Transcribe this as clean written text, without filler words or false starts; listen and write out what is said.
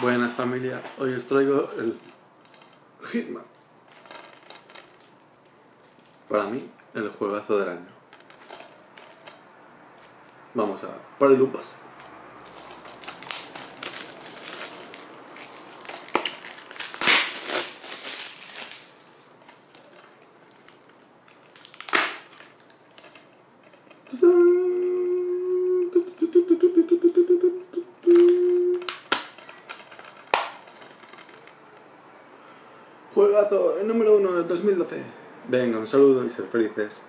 Buenas familia, hoy os traigo el Hitman. Para mí, el juegazo del año. Vamos a por el lupas. Juegazo, el número 1 del 2012. Venga, un saludo y ser felices.